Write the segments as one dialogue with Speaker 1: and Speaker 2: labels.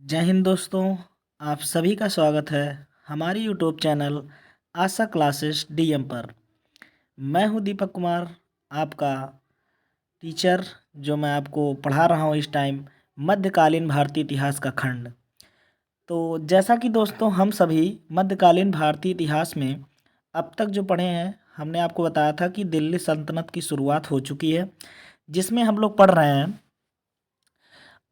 Speaker 1: जय हिंद दोस्तों। आप सभी का स्वागत है हमारी यूट्यूब चैनल आशा क्लासेस डीएम पर। मैं हूं दीपक कुमार, आपका टीचर, जो मैं आपको पढ़ा रहा हूं इस टाइम मध्यकालीन भारतीय इतिहास का खंड। तो जैसा कि दोस्तों हम सभी मध्यकालीन भारतीय इतिहास में अब तक जो पढ़े हैं, हमने आपको बताया था कि दिल्ली सल्तनत की शुरुआत हो चुकी है, जिसमें हम लोग पढ़ रहे हैं।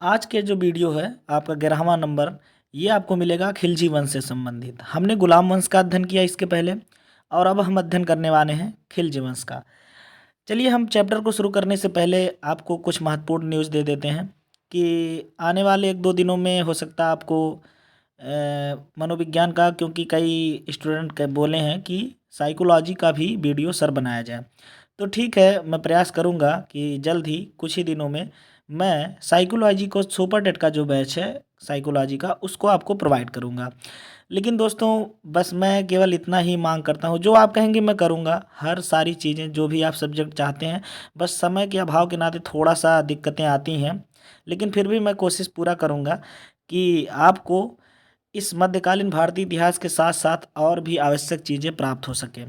Speaker 1: आज के जो वीडियो है आपका 11वां नंबर, ये आपको मिलेगा खिलजी वंश से संबंधित। हमने गुलाम वंश का अध्ययन किया इसके पहले, और अब हम अध्ययन करने वाले हैं खिलजी वंश का। चलिए हम चैप्टर को शुरू करने से पहले आपको कुछ महत्वपूर्ण न्यूज़ दे देते हैं कि आने वाले 1-2 दिनों में हो सकता है आपको मनोविज्ञान का, क्योंकि कई स्टूडेंट बोले हैं कि साइकोलॉजी का भी वीडियो सर बनाया जाए। तो ठीक है, मैं प्रयास करूंगा कि जल्द ही कुछ ही दिनों में मैं साइकोलॉजी को सुपर टेट का जो बैच है साइकोलॉजी का, उसको आपको प्रोवाइड करूंगा। लेकिन दोस्तों बस मैं केवल इतना ही मांग करता हूँ, जो आप कहेंगे मैं करूँगा। हर सारी चीज़ें जो भी आप सब्जेक्ट चाहते हैं, बस समय के अभाव के नाते थोड़ा सा दिक्कतें आती हैं, लेकिन फिर भी मैं कोशिश पूरा करूँगा कि आपको इस मध्यकालीन भारतीय इतिहास के साथ साथ और भी आवश्यक चीज़ें प्राप्त हो सकें।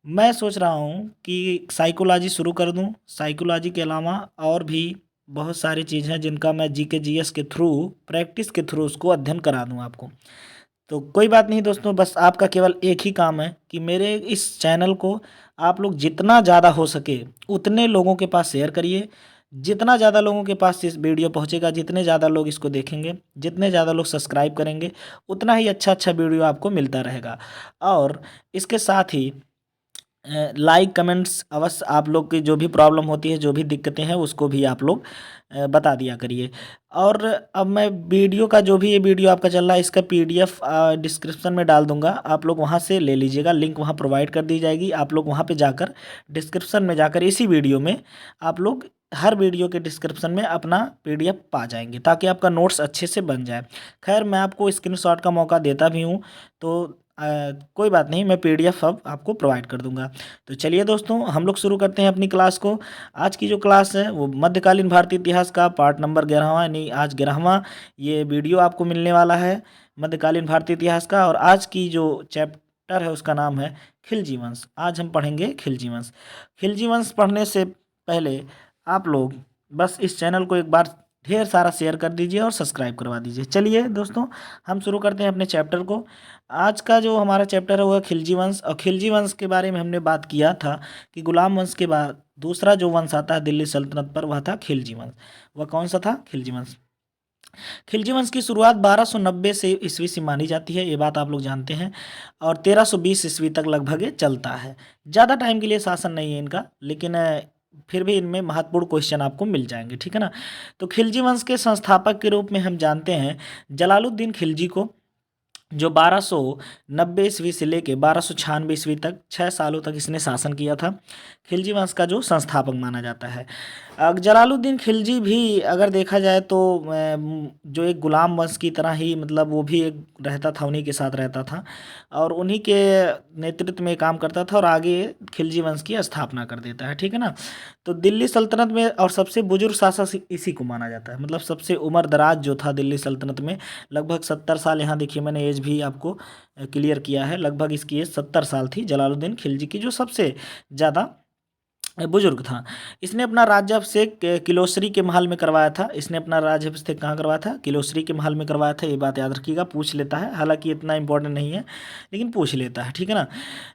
Speaker 1: मैं सोच रहा हूँ कि साइकोलॉजी शुरू कर दूँ। साइकोलॉजी के अलावा और भी बहुत सारी चीज़ हैं जिनका मैं जीके जीएस के थ्रू, प्रैक्टिस के थ्रू उसको अध्ययन करा दूँ आपको। तो कोई बात नहीं दोस्तों, बस आपका केवल एक ही काम है कि मेरे इस चैनल को आप लोग जितना ज़्यादा हो सके उतने लोगों के पास शेयर करिए। जितना ज़्यादा लोगों के पास इस वीडियो पहुंचेगा, जितने ज़्यादा लोग इसको देखेंगे, जितने ज़्यादा लोग सब्सक्राइब करेंगे, उतना ही अच्छा अच्छा वीडियो आपको मिलता रहेगा। और इसके साथ ही लाइक कमेंट्स अवश्य, आप लोग की जो भी प्रॉब्लम होती है, जो भी दिक्कतें हैं, उसको भी आप लोग बता दिया करिए। और अब मैं वीडियो का, जो भी ये वीडियो आपका चल रहा है, इसका पीडीएफ डिस्क्रिप्शन में डाल दूंगा, आप लोग वहां से ले लीजिएगा। लिंक वहां प्रोवाइड कर दी जाएगी। आप लोग वहां पे जाकर, डिस्क्रिप्शन में जाकर, इसी वीडियो में आप लोग हर वीडियो के डिस्क्रिप्शन में अपना पीडीएफ पा जाएंगे, ताकि आपका नोट्स अच्छे से बन जाए। खैर, मैं आपको स्क्रीनशॉट का मौका देता भी हूँ, तो कोई बात नहीं, मैं पीडीएफ अब आपको प्रोवाइड कर दूंगा। तो चलिए दोस्तों, हम लोग शुरू करते हैं अपनी क्लास को। आज की जो क्लास है वो मध्यकालीन भारतीय इतिहास का पार्ट नंबर 11वां, यानी आज 11वां ये वीडियो आपको मिलने वाला है मध्यकालीन भारतीय इतिहास का। और आज की जो चैप्टर है उसका नाम है खिलजी वंश। आज हम पढ़ेंगे खिलजी वंश। खिलजी वंश पढ़ने से पहले आप लोग बस इस चैनल को एक बार ढेर सारा शेयर कर दीजिए और सब्सक्राइब करवा दीजिए। चलिए दोस्तों, हम शुरू करते हैं अपने चैप्टर को। आज का जो हमारा चैप्टर है वो है खिलजी वंश। और खिलजी वंश के बारे में हमने बात किया था कि गुलाम वंश के बाद दूसरा जो वंश आता है दिल्ली सल्तनत पर, वह था खिलजी वंश। वह कौन सा था? खिलजी वंश। खिलजी वंश की शुरुआत 1290 से ईस्वी से मानी जाती है, ये बात आप लोग जानते हैं। और 1320 ईस्वी तक लगभग ये चलता है। ज़्यादा टाइम के लिए शासन नहीं है इनका, लेकिन फिर भी इनमें महत्वपूर्ण क्वेश्चन आपको मिल जाएंगे, ठीक है ना। तो खिलजी वंश के संस्थापक के रूप में हम जानते हैं जलालुद्दीन खिलजी को, जो 1290 ईस्वी से लेके 1296 ईस्वी तक 6 सालों तक इसने शासन किया था। खिलजी वंश का जो संस्थापक माना जाता है। जलालुद्दीन खिलजी भी अगर देखा जाए तो जो एक गुलाम वंश की तरह ही, मतलब वो भी एक रहता था, उन्हीं के साथ रहता था और उन्हीं के नेतृत्व में काम करता था, और आगे खिलजी वंश की स्थापना कर देता है, ठीक है ना। तो दिल्ली सल्तनत में और सबसे बुजुर्ग शासक इसी को माना जाता है, मतलब सबसे उम्र दराज जो था दिल्ली सल्तनत में, लगभग 70 साल। यहाँ देखिए मैंने एज भी आपको क्लियर किया है, लगभग इसकी एज 70 साल थी जलालुद्दीन खिलजी की, जो सबसे ज़्यादा बुजुर्ग था। इसने अपना राज्याभिषेक किलोश्री के महल में करवाया था। इसने अपना राज्याभिषेक कहाँ करवाया था? किलोश्री के महल में करवाया था। ये बात याद रखिएगा, पूछ लेता है, हालांकि इतना इंपॉर्टेंट नहीं है, लेकिन पूछ लेता है, ठीक है ना।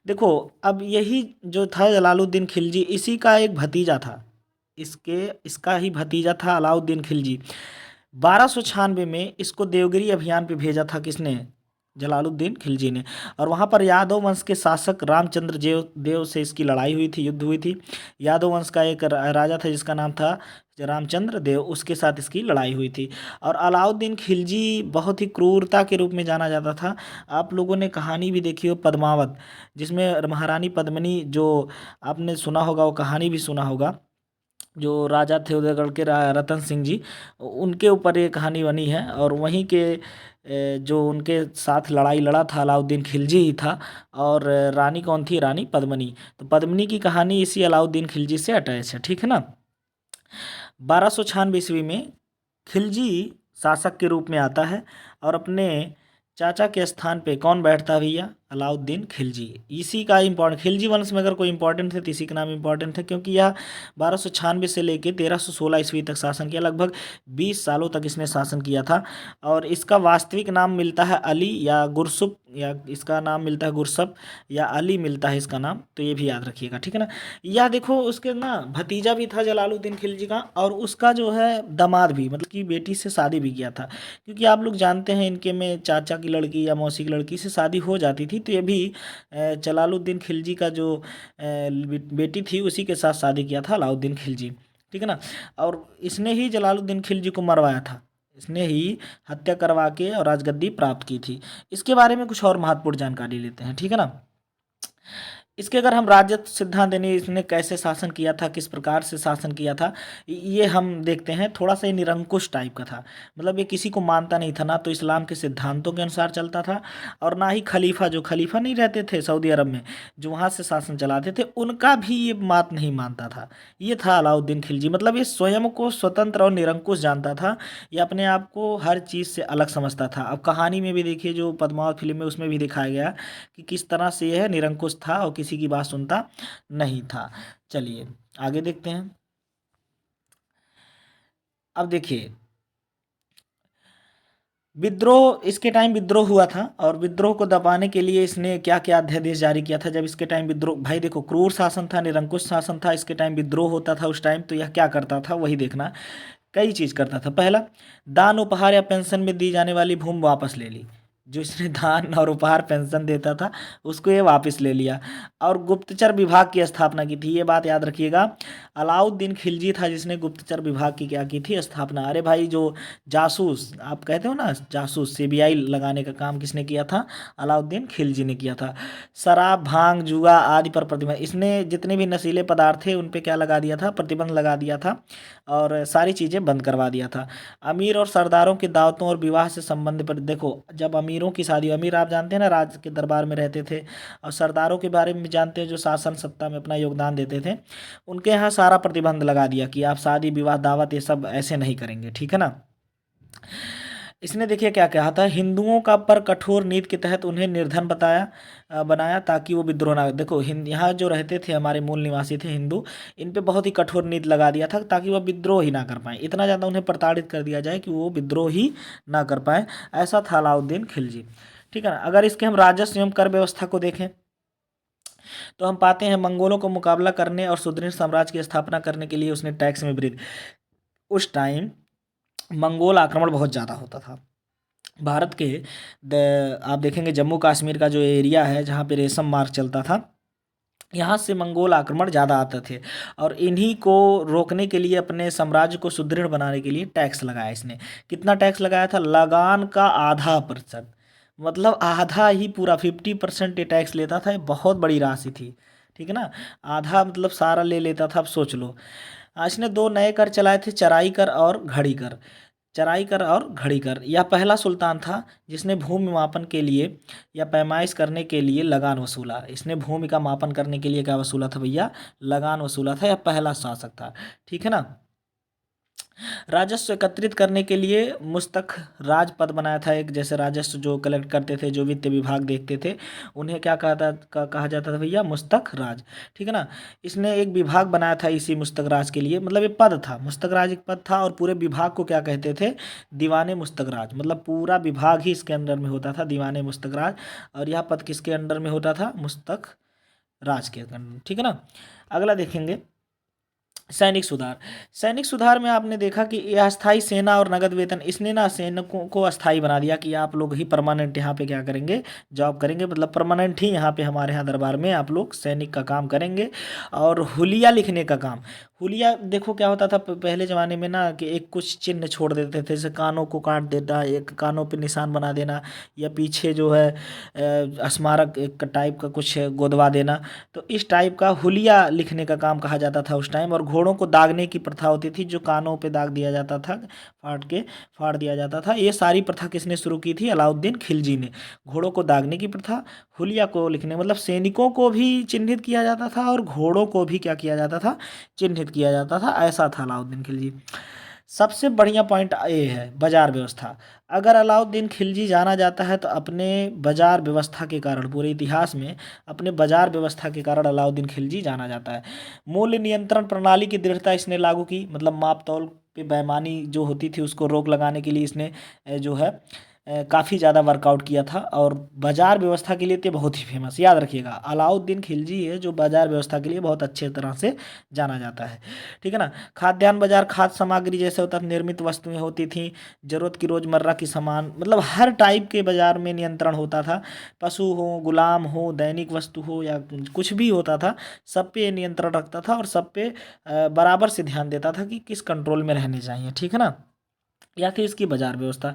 Speaker 1: देखो, अब यही जो था जलालुद्दीन खिलजी, इसी का एक भतीजा था। इसका ही भतीजा था अलाउद्दीन खिलजी। 1296 में इसको देवगिरी अभियान पे भेजा था, किसने? जलालुद्दीन खिलजी ने। और वहाँ पर यादव वंश के शासक रामचंद्र देव से इसकी लड़ाई हुई थी, युद्ध हुई थी। यादव वंश का एक राजा था जिसका नाम था रामचंद्र देव, उसके साथ इसकी लड़ाई हुई थी। और अलाउद्दीन खिलजी बहुत ही क्रूरता के रूप में जाना जाता था। आप लोगों ने कहानी भी देखी हो पद्मावत, जिसमें महारानी पद्मिनी, जो आपने सुना होगा, वो कहानी भी सुना होगा, जो राजा थे उदयगढ़ के, रतन सिंह जी, उनके ऊपर ये कहानी बनी है। और वहीं के जो उनके साथ लड़ाई लड़ा था अलाउद्दीन खिलजी ही था। और रानी कौन थी? रानी पद्मिनी। तो पद्मिनी की कहानी इसी अलाउद्दीन खिलजी से अटैच है, ठीक है ना। 1296 ईस्वी में खिलजी शासक के रूप में आता है और अपने चाचा के स्थान पे कौन बैठता है भैया? अलाउद्दीन खिलजी। इसी का इम्पोर्टेंट, खिलजी वंश में अगर कोई इंपॉर्टेंट है तो इसी का नाम इंपॉर्टेंट है, क्योंकि यह 1296 से लेकर 1316 ईस्वी तक शासन किया, लगभग 20 सालों तक इसने शासन किया था। और इसका वास्तविक नाम मिलता है अली या गुरसुफ, या इसका नाम मिलता है गुरसफ या अली मिलता है इसका नाम, तो ये भी याद रखिएगा, ठीक है ना। यह देखो उसके ना भतीजा भी था जलालुद्दीन खिलजी का, और उसका जो है दामाद भी, मतलब कि बेटी से शादी भी किया था, क्योंकि आप लोग जानते हैं इनके में चाचा की लड़की या मौसी की लड़की से शादी हो जाती थी, तो ये भी जलालुद्दीन खिलजी का जो बेटी थी उसी के साथ शादी किया था अलाउद्दीन खिलजी, ठीक है ना। और इसने ही जलालुद्दीन खिलजी को मरवाया था, इसने ही हत्या करवा के और राजगद्दी प्राप्त की थी। इसके बारे में कुछ और महत्वपूर्ण जानकारी लेते हैं, ठीक है ना। इसके अगर हम राजत्व सिद्धांत यानी इसने कैसे शासन किया था, किस प्रकार से शासन किया था, ये हम देखते हैं। थोड़ा सा ये निरंकुश टाइप का था, मतलब ये किसी को मानता नहीं था, ना तो इस्लाम के सिद्धांतों के अनुसार चलता था, और ना ही खलीफा, जो खलीफा नहीं रहते थे सऊदी अरब में जो वहाँ से शासन चलाते थे, उनका भी ये बात नहीं मानता था। ये था अलाउद्दीन खिलजी, मतलब ये स्वयं को स्वतंत्र और निरंकुश जानता था, ये अपने आप को हर चीज़ से अलग समझता था। अब कहानी में भी देखिए, जो पद्मावत फिल्म में उसमें भी दिखाया गया कि किस तरह से यह निरंकुश था और किसी की बात सुनता नहीं था। चलिए आगे देखते हैं। अब देखिए विद्रोह, इसके टाइम विद्रोह हुआ था, और विद्रोह को दबाने के लिए इसने क्या क्या अध्यादेश जारी किया था। जब इसके टाइम विद्रोह, भाई देखो क्रूर शासन था, निरंकुश शासन था, इसके टाइम विद्रोह होता था उस टाइम, तो यह क्या करता था वही देखना। कई चीज़ करता था। पहला, दान उपहार या पेंशन में दी जाने वाली भूमि वापस ले ली, जो इसने दान और उपहार पेंशन देता था उसको ये वापस ले लिया। और गुप्तचर विभाग की स्थापना की थी, ये बात याद रखिएगा। अलाउद्दीन खिलजी था जिसने गुप्तचर विभाग की क्या की थी? स्थापना। अरे भाई जो जासूस आप कहते हो ना, जासूस सीबीआई लगाने का काम किसने किया था? अलाउद्दीन खिलजी ने किया था। शराब, भांग, जुआ आदि पर प्रतिबंध, इसने जितने भी नशीले पदार्थ थे उन पे क्या लगा दिया था? प्रतिबंध लगा दिया था, और सारी चीज़ें बंद करवा दिया था। अमीर और सरदारों की दावतों और विवाह से संबंध पर देखो, जब अमीरों की शादी, अमीर आप जानते हैं ना राज के दरबार में रहते थे, और सरदारों के बारे में भी जानते हैं जो शासन सत्ता में अपना योगदान देते थे, उनके यहाँ सारा प्रतिबंध लगा दिया कि आप शादी विवाह दावत ये सब ऐसे नहीं करेंगे, ठीक है ना। इसने देखिए क्या कहा था, हिंदुओं का पर कठोर नीति के तहत उन्हें निर्धन बनाया ताकि वो विद्रोह ना, देखो हिंद यहाँ जो रहते थे हमारे मूल निवासी थे हिंदू, इन पे बहुत ही कठोर नीति लगा दिया था ताकि वह विद्रोह ही ना कर पाए, इतना ज़्यादा उन्हें प्रताड़ित कर दिया जाए कि वो विद्रोह ही ना कर पाए। ऐसा था अलाउद्दीन खिलजी, ठीक है ना। अगर इसके हम राजस्व एवं कर व्यवस्था को देखें तो हम पाते हैं मंगोलों को मुकाबला करने और सुदृढ़ साम्राज्य की स्थापना करने के लिए उसने टैक्स में वृद्धि। उस टाइम मंगोल आक्रमण बहुत ज़्यादा होता था भारत के। आप देखेंगे जम्मू कश्मीर का जो एरिया है जहाँ पे रेशम मार्ग चलता था, यहाँ से मंगोल आक्रमण ज़्यादा आते थे, और इन्हीं को रोकने के लिए, अपने साम्राज्य को सुदृढ़ बनाने के लिए टैक्स लगाया इसने। कितना टैक्स लगाया था? लगान का आधा प्रतिशत, मतलब आधा ही पूरा 50% ये टैक्स लेता था। ये बहुत बड़ी राशि थी, ठीक है ना। आधा मतलब सारा ले लेता था। अब सोच लो, इसने दो नए कर चलाए थे, चराई कर और घड़ी कर। चराई कर और घड़ी कर, यह पहला सुल्तान था जिसने भूमि मापन के लिए या पैमाइश करने के लिए लगान वसूला। इसने भूमि का मापन करने के लिए क्या वसूला था भैया? लगान वसूला था। यह पहला शासक था, ठीक है ना। राजस्व एकत्रित करने के लिए मुस्तक राज पद बनाया था एक, जैसे राजस्व जो कलेक्ट करते थे, जो वित्त विभाग देखते थे, उन्हें क्या कहा जाता था भैया? मुस्तक राज, ठीक है ना। इसने एक विभाग बनाया था इसी मुस्तक राज के लिए, मतलब ये पद था, मुस्तक राज एक पद था, और पूरे विभाग को क्या कहते थे? दीवाने मुस्तक राज, मतलब पूरा विभाग ही इसके अंडर में होता था, दीवाने मुस्तक राज। और यह पद किसके अंडर में होता था? मुस्तक राज के अंडर, ठीक है ना। अगला देखेंगे सैनिक सुधार। सैनिक सुधार में आपने देखा कि यह अस्थाई सेना और नगद वेतन, इसने ना सैनिकों को अस्थाई बना दिया कि आप लोग ही परमानेंट यहाँ पे क्या करेंगे? जॉब करेंगे, मतलब परमानेंट ही यहाँ पे हमारे यहाँ दरबार में आप लोग सैनिक का काम करेंगे। और हुलिया लिखने का काम, हुलिया देखो क्या होता था पहले ज़माने में ना, कि एक कुछ चिन्ह छोड़ देते थे, जैसे कानों को काट देना, एक कानों पे निशान बना देना, या पीछे जो है स्मारक एक टाइप का कुछ गोदवा देना, तो इस टाइप का हुलिया लिखने का काम कहा जाता था उस टाइम। और घोड़ों को दागने की प्रथा होती थी, जो कानों पे दाग दिया जाता था, फाड़ दिया जाता था। ये सारी प्रथा किसने शुरू की थी? अलाउद्दीन खिलजी ने। घोड़ों को दागने की प्रथा, हुलिया को लिखने, मतलब सैनिकों को भी चिन्हित किया जाता था और घोड़ों को भी क्या किया जाता था? चिन्हित किया जाता था। ऐसा था अलाउद्दीन खिलजी। सबसे बढ़िया पॉइंट ये है बाजार व्यवस्था। अगर अलाउद्दीन खिलजी जाना जाता है तो अपने बाजार व्यवस्था के कारण, पूरे इतिहास में अपने बाजार व्यवस्था के कारण अलाउद्दीन खिलजी जाना जाता है। मूल्य नियंत्रण प्रणाली की दृढ़ता इसने लागू की, मतलब माप तौल पे बेईमानी जो होती थी उसको रोक लगाने के लिए इसने जो है काफ़ी ज़्यादा वर्कआउट किया था। और बाजार व्यवस्था के लिए तो बहुत ही फेमस, याद रखिएगा, अलाउद्दीन खिलजी है जो बाजार व्यवस्था के लिए बहुत अच्छे तरह से जाना जाता है। ठीक है ना। खाद्यान्न बाजार, खाद्य सामग्री जैसे होता निर्मित वस्तुएं होती थी, जरूरत की रोजमर्रा की सामान, मतलब हर टाइप के बाजार में नियंत्रण होता था। पशु हो, गुलाम हो, दैनिक वस्तु हो, या कुछ भी होता था, सब पे ये नियंत्रण रखता था और सब पे बराबर से ध्यान देता था कि किस कंट्रोल में रहने चाहिए। ठीक है ना। या थी इसकी बाजार व्यवस्था।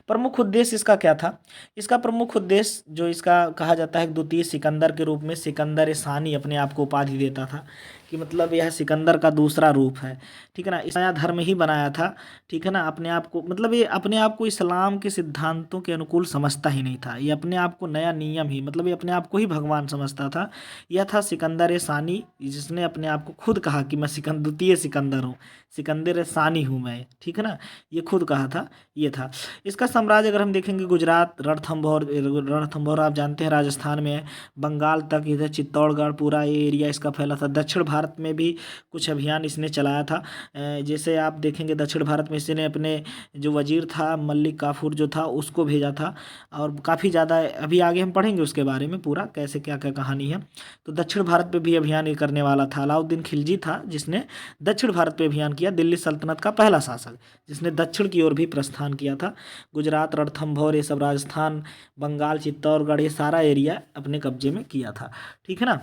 Speaker 1: प्रमुख उद्देश्य इसका क्या था? इसका प्रमुख उद्देश्य जो इसका कहा जाता है, द्वितीय सिकंदर के रूप में सिकंदर ए सानी अपने आप को उपाधि देता था कि मतलब यह सिकंदर का दूसरा रूप है। ठीक है ना। इस नया धर्म ही बनाया था। ठीक है ना। अपने आप को, मतलब ये अपने आप को इस्लाम के सिद्धांतों के अनुकूल समझता ही नहीं था, ये अपने आप को नया नियम ही, मतलब ये अपने आप को ही भगवान समझता था। यह था सिकंदर ए सानी, जिसने अपने आप को खुद कहा कि मैं द्वितीय सिकंदर हूँ, सिकंदर ए सानी हूँ मैं। ठीक है ना। ये खुद कहा था, ये था इसका साम्राज्य। अगर हम देखेंगे, गुजरात, रणथंभौर, रणथंभौर आप जानते हैं राजस्थान में है, बंगाल तक, इधर चित्तौड़गढ़, पूरा ये एरिया इसका फैला था। दक्षिण भारत में भी कुछ अभियान इसने चलाया था। जैसे आप देखेंगे दक्षिण भारत में इसने अपने जो वजीर था मलिक काफूर जो था उसको भेजा था, और काफ़ी ज़्यादा, अभी आगे हम पढ़ेंगे उसके बारे में पूरा कैसे क्या क्या कहानी है। तो दक्षिण भारत पे भी अभियान ये करने वाला था। अलाउद्दीन खिलजी था जिसने दक्षिण भारत पे अभियान किया, दिल्ली सल्तनत का पहला शासक जिसने दक्षिण की ओर भी प्रस्थान किया था। गुजरात, रणथंभौर, ये सब राजस्थान, बंगाल, चित्तौड़गढ़, ये सारा एरिया अपने कब्जे में किया था। ठीक है ना।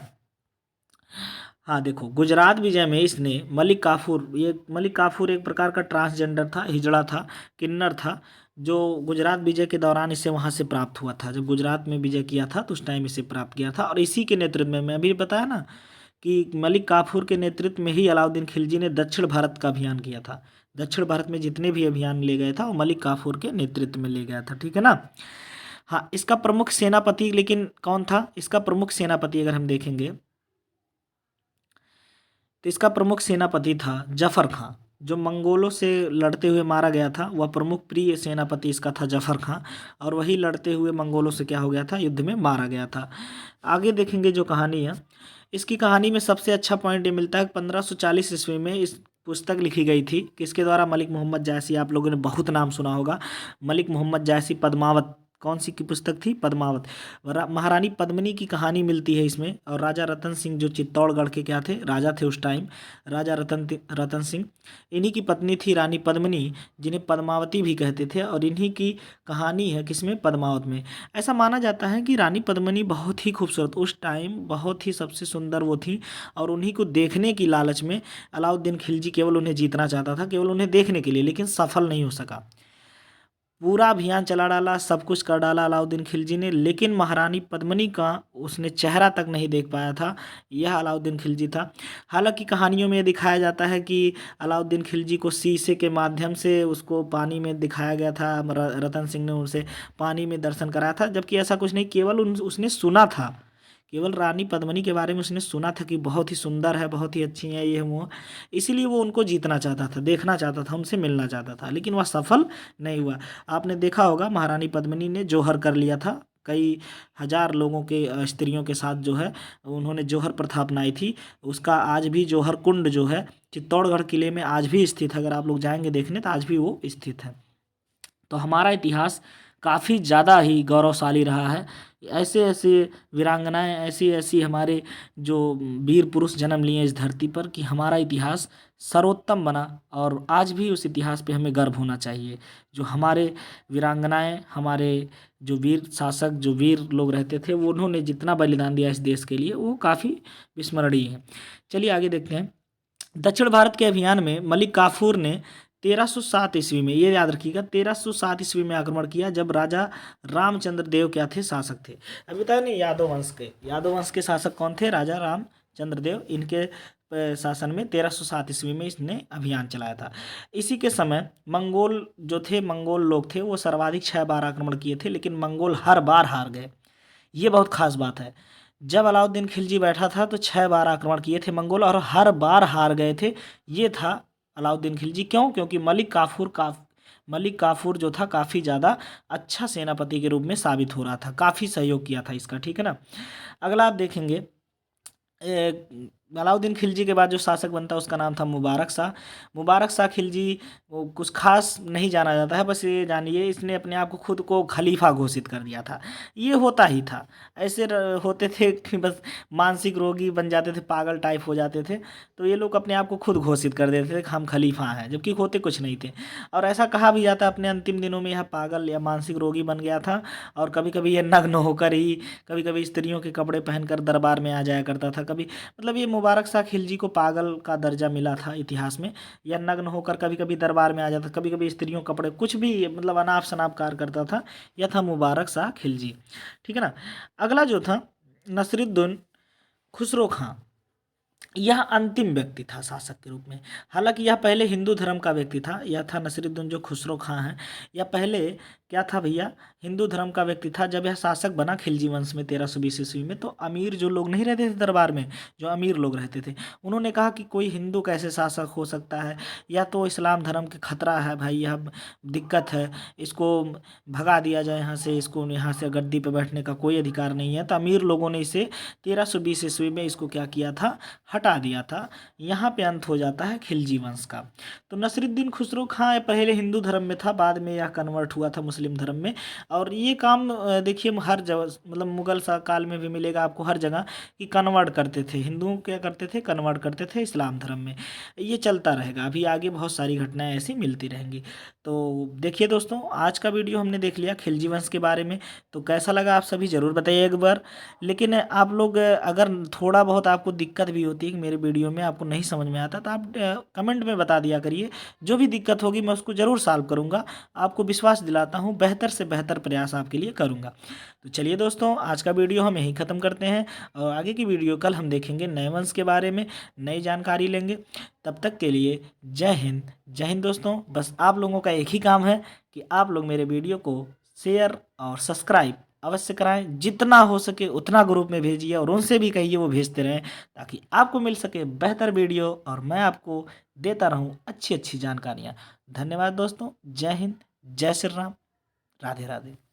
Speaker 1: हाँ देखो, गुजरात विजय में इसने मलिक काफूर, ये मलिक काफूर एक प्रकार का ट्रांसजेंडर था, हिजड़ा था, किन्नर था, जो गुजरात विजय के दौरान इसे वहाँ से प्राप्त हुआ था। जब गुजरात में विजय किया था तो उस टाइम इसे प्राप्त किया था, और इसी के नेतृत्व में, मैं अभी बताया ना कि मलिक काफूर के नेतृत्व में ही अलाउद्दीन खिलजी ने दक्षिण भारत का अभियान किया था। दक्षिण भारत में जितने भी अभियान ले गए था वो मलिक काफूर के नेतृत्व में ले गया था। ठीक है ना। हाँ, इसका प्रमुख सेनापति लेकिन कौन था? इसका प्रमुख सेनापति अगर हम देखेंगे तो इसका प्रमुख सेनापति था जफर खां, जो मंगोलों से लड़ते हुए मारा गया था। वह प्रमुख प्रिय सेनापति इसका था जफर खां, और वही लड़ते हुए मंगोलों से क्या हो गया था, युद्ध में मारा गया था। आगे देखेंगे जो कहानी है, इसकी कहानी में सबसे अच्छा पॉइंट ये मिलता है 1540 ईस्वी में इस पुस्तक लिखी गई थी। किसके द्वारा? मलिक मोहम्मद जायसी, आप लोगों ने बहुत नाम सुना होगा, मलिक मोहम्मद जायसी। पद्मावत, कौन सी की पुस्तक थी? पद्मावत। महारानी पद्मिनी की कहानी मिलती है इसमें, और राजा रतन सिंह जो चित्तौड़गढ़ के क्या थे, राजा थे उस टाइम, राजा रतन सिंह, इन्हीं की पत्नी थी रानी पद्मिनी, जिन्हें पद्मावती भी कहते थे, और इन्हीं की कहानी है किसमें? पद्मावत में। ऐसा माना जाता है कि रानी पद्मिनी बहुत ही खूबसूरत, उस टाइम बहुत ही सबसे सुंदर वो थी, और उन्हीं को देखने की लालच में अलाउद्दीन खिलजी केवल उन्हें जीतना चाहता था, केवल उन्हें देखने के लिए, लेकिन सफल नहीं हो सका। पूरा अभियान चला डाला, सब कुछ कर डाला अलाउद्दीन खिलजी ने, लेकिन महारानी पद्मिनी का उसने चेहरा तक नहीं देख पाया था। यह अलाउद्दीन खिलजी था। हालांकि कहानियों में दिखाया जाता है कि अलाउद्दीन खिलजी को शीशे के माध्यम से उसको पानी में दिखाया गया था, रतन सिंह ने उनसे पानी में दर्शन कराया था, जबकि ऐसा कुछ नहीं, केवल उसने सुना था, केवल रानी पद्मिनी के बारे में उसने सुना था कि बहुत ही सुंदर है, बहुत ही अच्छी है, ये वो, इसीलिए वो उनको जीतना चाहता था, देखना चाहता था, उनसे मिलना चाहता था, लेकिन वह सफल नहीं हुआ। आपने देखा होगा महारानी पद्मिनी ने जौहर कर लिया था, कई हजार लोगों के स्त्रियों के साथ जो है उन्होंने जौहर प्रथा अपनाई थी। उसका आज भी जौहर कुंड जो है चित्तौड़गढ़ किले में आज भी स्थित है, अगर आप लोग जाएंगे देखने तो आज भी वो स्थित है। तो हमारा इतिहास काफ़ी ज़्यादा ही गौरवशाली रहा है। ऐसे ऐसे वीरांगनाएं, ऐसी ऐसी हमारे जो वीर पुरुष जन्म लिए इस धरती पर, कि हमारा इतिहास सर्वोत्तम बना, और आज भी उस इतिहास पे हमें गर्व होना चाहिए। जो हमारे वीरांगनाएं, हमारे जो वीर शासक, जो वीर लोग रहते थे, वो उन्होंने जितना बलिदान दिया इस देश के लिए, वो काफ़ी विस्मरणीय है। चलिए आगे देखते हैं। दक्षिण भारत के अभियान में मलिक काफूर ने 1307 ईस्वी में, ये याद रखिएगा, 1307 ईस्वी में आक्रमण किया, जब राजा रामचंद्र देव क्या थे? शासक थे। अभी बताया नहीं, यादव वंश के शासक कौन थे? राजा रामचंद्र देव। इनके शासन में 1307 ईस्वी में इसने अभियान चलाया था। इसी के समय मंगोल जो थे, मंगोल लोग थे, वो सर्वाधिक 6 बार आक्रमण किए थे, लेकिन मंगोल हर बार हार गए। ये बहुत खास बात है। जब अलाउद्दीन खिलजी बैठा था तो 6 बार आक्रमण किए थे मंगोल, और हर बार हार गए थे। ये था अलाउद्दीन खिलजी। क्यों? क्योंकि मलिक काफूर जो था काफ़ी ज़्यादा अच्छा सेनापति के रूप में साबित हो रहा था, काफ़ी सहयोग किया था इसका, ठीक है ना। अगला आप देखेंगे, अलाउद्दीन खिलजी के बाद जो शासक बनता है उसका नाम था मुबारक शाह। मुबारक शाह खिलजी वो कुछ खास नहीं जाना जाता है, बस ये जानिए इसने अपने आप को खुद को खलीफा घोषित कर दिया था। ये होता ही था, ऐसे होते थे कि बस मानसिक रोगी बन जाते थे, पागल टाइप हो जाते थे, तो ये लोग अपने आप को खुद घोषित कर देते थे कि हम खलीफा हैं, जबकि होते कुछ नहीं थे। और ऐसा कहा भी जाता है अपने अंतिम दिनों में यह पागल या मानसिक रोगी बन गया था, और कभी कभी ये नग्न होकर ही, कभी कभी स्त्रियों के कपड़े पहनकर दरबार में आ जाया करता था। कभी मतलब ये मुबारक शाह खिलजी को पागल का दर्जा मिला था इतिहास में, या नग्न होकर कभी कभी दरबार में आ जाता, कभी कभी स्त्रियों कपड़े, कुछ भी मतलब अनाप शनाप कार्य करता था। यह था मुबारक शाह खिलजी, ठीक है ना। अगला जो था नसीरुद्दीन खुसरो खां, यह अंतिम व्यक्ति था शासक के रूप में। हालांकि यह पहले हिंदू धर्म का व्यक्ति था, यह था नसीरुद्दीन जो खुसरो खां है, यह पहले क्या था भैया, हिंदू धर्म का व्यक्ति था। जब यह शासक बना खिलजी वंश में 1320 ईस्वी में, तो अमीर जो लोग नहीं रहते थे दरबार में, जो अमीर लोग रहते थे, उन्होंने कहा कि कोई हिंदू कैसे शासक हो सकता है, या तो इस्लाम धर्म के खतरा है भाई, यह दिक्कत है, इसको भगा दिया जाए यहाँ से, इसको यहाँ से गद्दी पे बैठने का कोई अधिकार नहीं है। तो अमीर लोगों ने इसे 1320 ईस्वी में इसको क्या किया था, हटा दिया था। यहाँ पे अंत हो जाता है खिलजी वंश का। तो नसीरुद्दीन खुसरो खां पहले हिंदू धर्म में था, बाद में यह कन्वर्ट हुआ था मुस्लिम धर्म में। और ये काम देखिए हर जगह, मतलब मुगल काल में भी मिलेगा आपको हर जगह, कि कन्वर्ट करते थे, हिंदुओं क्या करते थे, कन्वर्ट करते थे इस्लाम धर्म में। ये चलता रहेगा, अभी आगे बहुत सारी घटनाएं ऐसी मिलती रहेंगी। तो देखिए दोस्तों, आज का वीडियो हमने देख लिया खिलजी वंश के बारे में, तो कैसा लगा आप सभी ज़रूर बताइए एक बार। लेकिन आप लोग अगर थोड़ा बहुत आपको दिक्कत भी होती है कि मेरे वीडियो में आपको नहीं समझ में आता, तो आप कमेंट में बता दिया करिए, जो भी दिक्कत होगी मैं उसको ज़रूर सॉल्व करूँगा। आपको विश्वास दिलाता हूँ बेहतर से बेहतर प्रयास आपके लिए करूँगा। तो चलिए दोस्तों, आज का वीडियो हम यहीं ख़त्म करते हैं, और आगे की वीडियो कल हम देखेंगे नए वंश के बारे में, नई जानकारी लेंगे। तब तक के लिए जय हिंद। जय हिंद दोस्तों, बस आप लोगों का एक ही काम है कि आप लोग मेरे वीडियो को शेयर और सब्सक्राइब अवश्य कराएं, जितना हो सके उतना ग्रुप में भेजिए, और उनसे भी कहिए वो भेजते रहें, ताकि आपको मिल सके बेहतर वीडियो और मैं आपको देता रहूं अच्छी अच्छी जानकारियां। धन्यवाद दोस्तों, जय हिंद, जय श्री राम, राधे राधे।